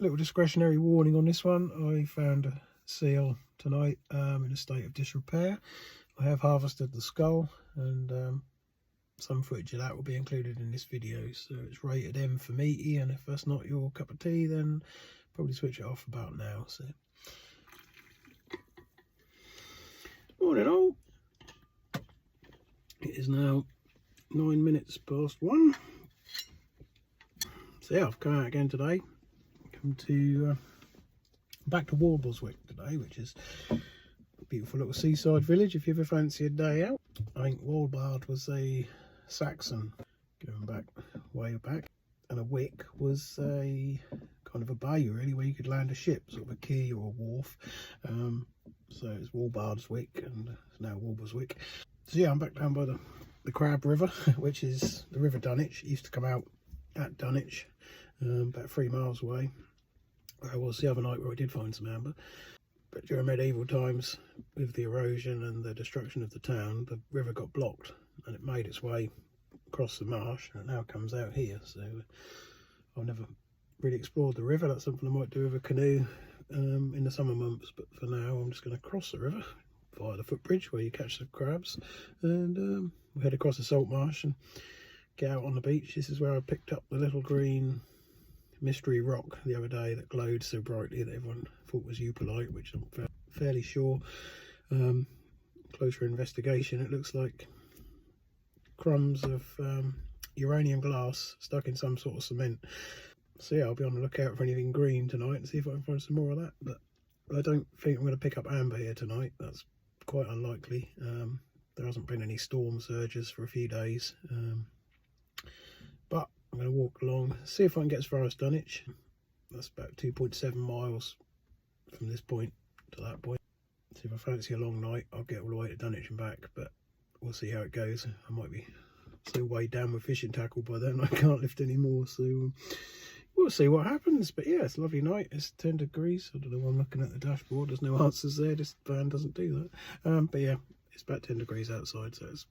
little discretionary warning on this one. I found a seal tonight in a state of disrepair. I have harvested the skull, and some footage of that will be included in this video. So it's rated M for meaty, and if that's not your cup of tea, then probably switch it off about now. So morning all. It is now 9 minutes past 1. So yeah, I've come out again today. Come to back to Warbleswick today, which is a beautiful little seaside village if you ever fancy a day out. I think Walbard was a Saxon, going back way back, and a wick was a kind of a bay really, where you could land a ship, sort of a quay or a wharf. So it's Walbard's Wick, and it's now Walbleswick. So yeah, I'm back down by the Crab River, which is the River Dunwich. It used to come out at Dunwich, about 3 miles away. Where I was the other night, where I did find some amber. But during medieval times, with the erosion and the destruction of the town, the river got blocked, and it made its way across the marsh, and it now comes out here. So I've never really explored the river. That's something I might do with a canoe in the summer months, but for now I'm just going to cross the river via the footbridge where you catch the crabs, and we head across the salt marsh and get out on the beach. This is where I picked up the little green mystery rock the other day that glowed so brightly that everyone thought was eupolite, which I'm fairly sure, closer investigation, it looks like crumbs of uranium glass stuck in some sort of cement. So yeah, I'll be on the lookout for anything green tonight and see if I can find some more of that. But I don't think I'm going to pick up amber here tonight. That's quite unlikely. There hasn't been any storm surges for a few days. But I'm going to walk along, see if I can get as far as Dunwich. That's about 2.7 miles from this point to that point. See if I fancy a long night, I'll get all the way to Dunwich and back, but we'll see how it goes. I might be so weighed down with fishing tackle by then I can't lift any more, so we'll see what happens. But yeah, it's a lovely night. It's 10 degrees. I don't know why I'm looking at the dashboard. There's no answers there. This van doesn't do that. But yeah, it's about 10 degrees outside, so it's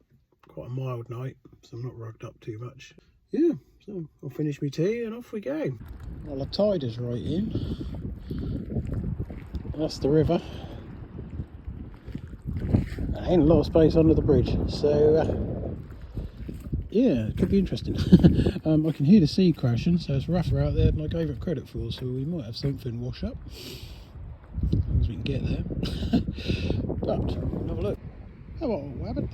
quite a mild night, so I'm not rugged up too much. Yeah, so I'll finish my tea and off we go. Well, the tide is right in. That's the river. There ain't a lot of space under the bridge, so yeah, it could be interesting. I can hear the sea crashing, so it's rougher out there than I gave it credit for, so we might have something wash up, as long as we can get there. But we'll have a look. Hello, Wabbit.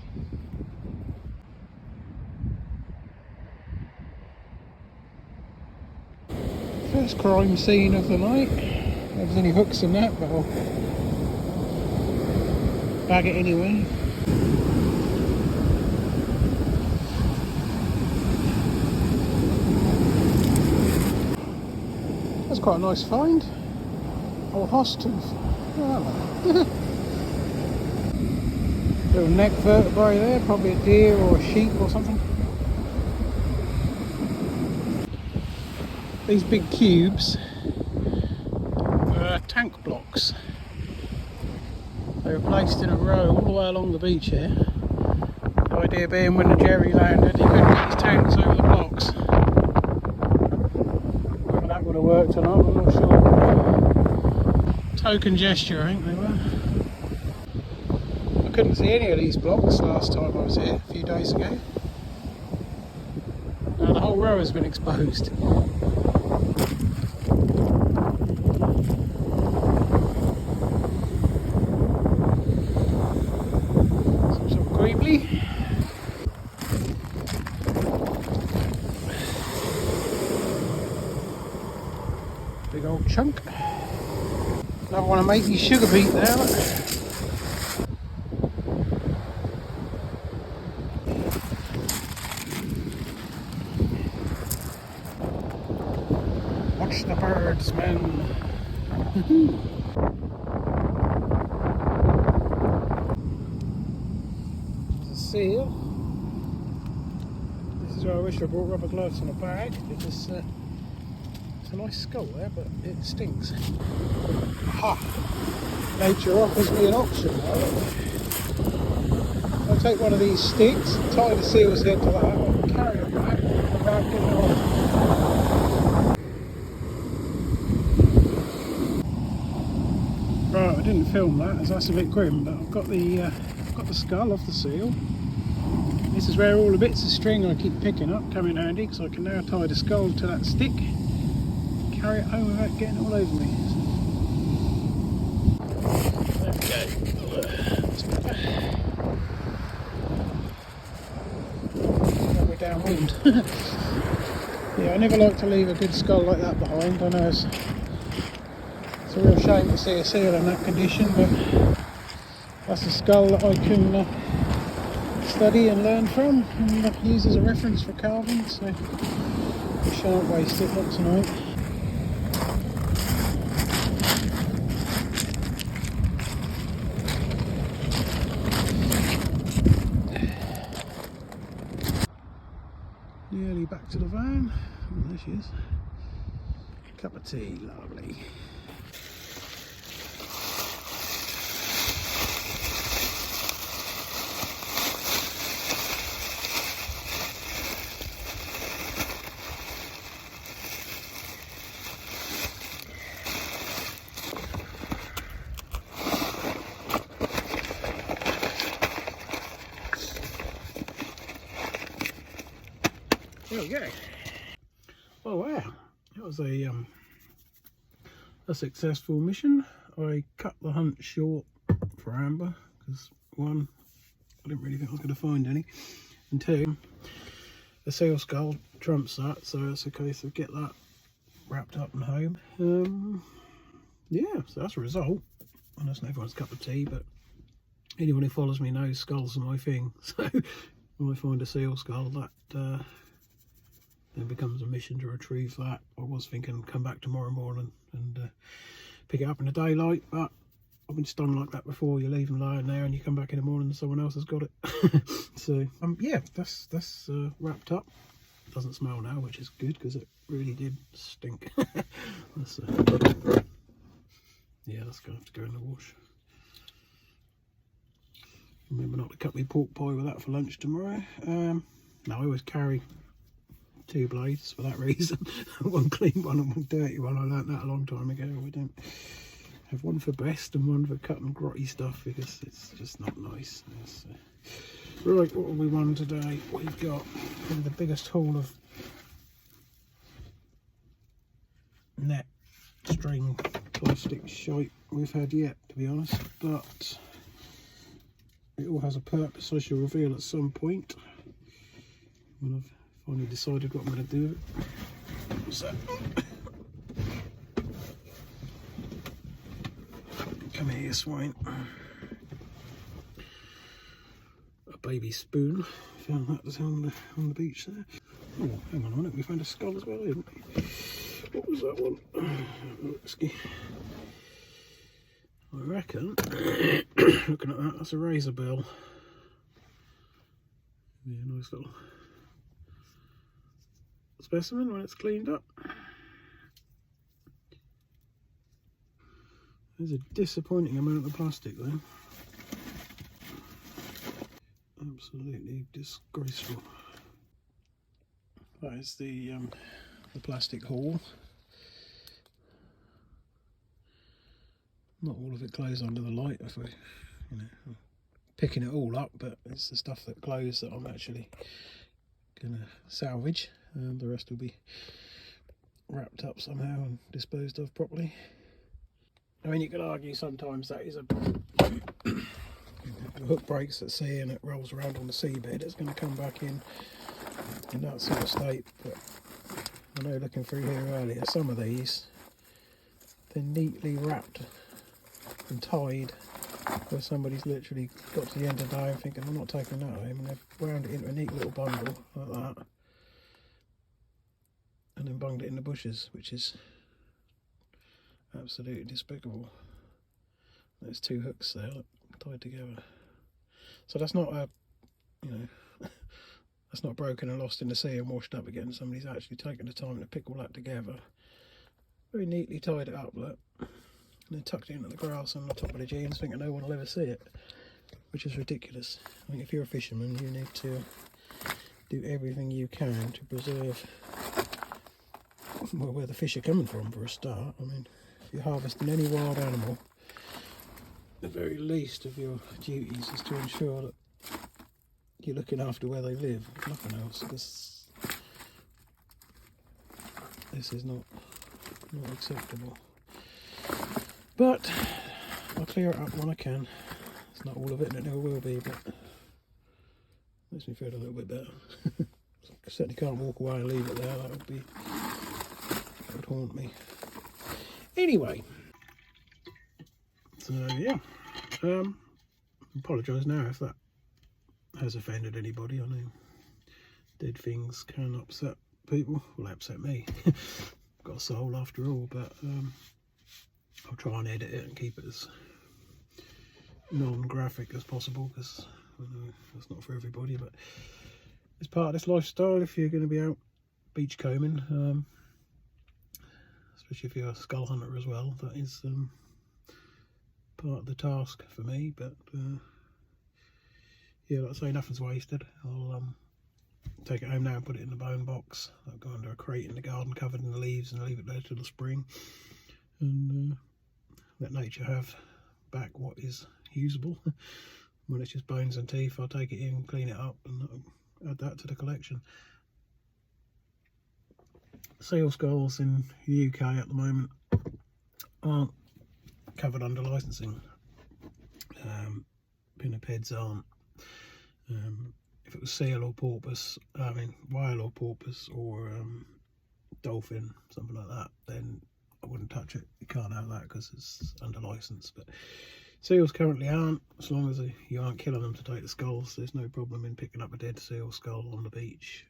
First crime scene of the night. If there's any hooks in that, but I'll bag it anyway. That's quite a nice find. Oh, horse tooth. Oh, little neck vertebrae there, probably a deer or a sheep or something. These big cubes are tank blocks. They were placed in a row all the way along the beach here. The idea being, when the jerry landed, he couldn't get his tanks over the blocks. Whether that would have worked or not, I'm not sure. Token gesture, I think they were. I couldn't see any of these blocks last time I was here, a few days ago. Now the whole row has been exposed. Big old chunk. Another one of matey sugar beet there. Look. Watch the birds, man. There's a seal. This is where I wish I brought rubber gloves and a bag, because it's a nice skull there, but it stinks. Ha! Nature offers me an option. I'll take one of these sticks, tie the seal's head to that, and carry it back without getting it off. Right, I didn't film that as that's a bit grim, but I've got the skull off the seal. This is where all the bits of string I keep picking up come in handy, because I can now tie the skull to that stick, carry it home without getting it all over me. There we go. That's better. Now we're downwind. Yeah, I never like to leave a good skull like that behind. I know it's a real shame to see a seal in that condition, but that's a skull that I can study and learn from and use as a reference for carving, so I shan't waste it, not tonight. Nearly back to the van. Oh, there she is. Cup of tea, lovely. There we go. Oh wow, that was a successful mission. I cut the hunt short for amber because one, I didn't really think I was going to find any, and two, the seal skull trumps that, so it's a case of get that wrapped up and home. Yeah, so that's a result. I know it's not everyone's cup of tea, but anyone who follows me knows skulls are my thing. So when I find a seal skull, that then becomes a mission to retrieve that. I was thinking come back tomorrow morning and pick it up in the daylight, but I've been stung like that before. You leave them lying there and you come back in the morning and someone else has got it. So yeah, that's wrapped up. Doesn't smell now, which is good because it really did stink. That's, yeah, that's gonna have to go in the wash. Remember not to cut me pork pie with that for lunch tomorrow. No, I always carry two blades for that reason. One clean one and one dirty one. I learnt that a long time ago. We don't have one for breast and one for cutting grotty stuff because it's just not nice. Right, what have we won today? We've got the biggest haul of net string plastic shite we've had yet, to be honest, but it all has a purpose I shall reveal at some point when I've finally decided what I'm going to do with it. What's that? Come here, you swine. A baby spoon. Found that on the beach there. Oh, hang on a minute, we found a skull as well, didn't we? What was that one? Risky. I reckon, looking at that, that's a razor bill. Yeah, nice little specimen when it's cleaned up. There's a disappointing amount of plastic there. Absolutely disgraceful. That is the plastic haul. Not all of it glows under the light if we're, picking it all up, but it's the stuff that glows that I'm actually gonna salvage. The rest will be wrapped up somehow and disposed of properly. I mean, you could argue sometimes that is a the hook breaks at sea and it rolls around on the seabed, it's going to come back in that sort of state. But I know looking through here earlier, some of these, they're neatly wrapped and tied where somebody's literally got to the end of the day and thinking, I'm not taking that home, and they've wound it into a neat little bundle like that and then bunged it in the bushes, which is absolutely despicable. There's two hooks there tied together, so that's not a, that's not broken and lost in the sea and washed up again. Somebody's actually taken the time to pick all that together, very neatly tied it up, look, and then tucked it into the grass on the top of the jeans, thinking no one will ever see it, which is ridiculous. I mean, if you're a fisherman, you need to do everything you can to preserve, well, where the fish are coming from for a start. I mean, if you're harvesting any wild animal, the very least of your duties is to ensure that you're looking after where they live, if nothing else, because this is not acceptable. But I'll clear it up when I can. It's not all of it, and it never will be, but makes me feel a little bit better. I certainly can't walk away and leave it there. That would haunt me. Anyway, so yeah, apologise now if that has offended anybody. I know dead things can upset people. Well, they upset me. Got a soul after all, but I'll try and edit it and keep it as non-graphic as possible, because I know that's not for everybody, but it's part of this lifestyle if you're going to be out beach combing, especially if you're a skull hunter as well. That is part of the task for me, but yeah, like I say, nothing's wasted. I'll take it home now and put it in the bone box. I'll go under a crate in the garden covered in the leaves and leave it there till the spring, and let nature have back what is usable. When it's just bones and teeth, I'll take it in, clean it up, and add that to the collection. Seal skulls in the UK at the moment aren't covered under licensing. Pinnipeds aren't. If it was seal or porpoise, I mean whale or porpoise or dolphin, something like that, then I wouldn't touch it. You can't have that because it's under license. But seals currently aren't, as long as you aren't killing them to take the skulls. There's no problem in picking up a dead seal skull on the beach.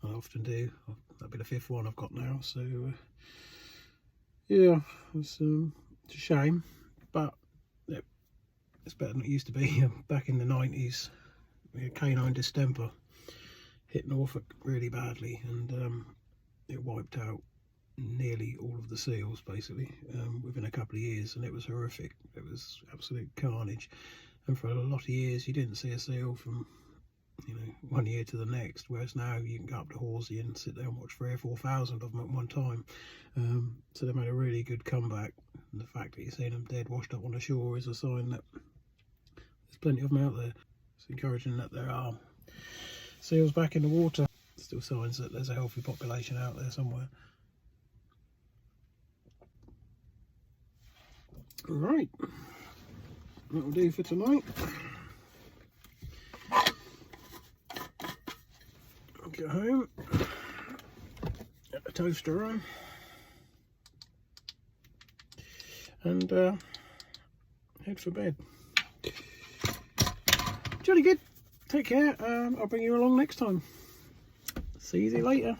I often do. That'll be the 5th one I've got now, so yeah, it's a shame, but it's better than it used to be. Back in the 90s, canine distemper hit Norfolk really badly, and it wiped out nearly all of the seals basically within a couple of years, and it was horrific. It was absolute carnage, and for a lot of years you didn't see a seal from, you know, one year to the next, whereas now you can go up to Horsey and sit there and watch 3,000 or 4,000 of them at one time. So they made a really good comeback, and the fact that you're seeing them dead washed up on the shore is a sign that there's plenty of them out there. It's encouraging that there are seals back in the water. Still signs that there's a healthy population out there somewhere. Right, that'll do for tonight. I'll get home, get the toaster on, and head for bed. Jolly good. Take care. I'll bring you along next time. See you later.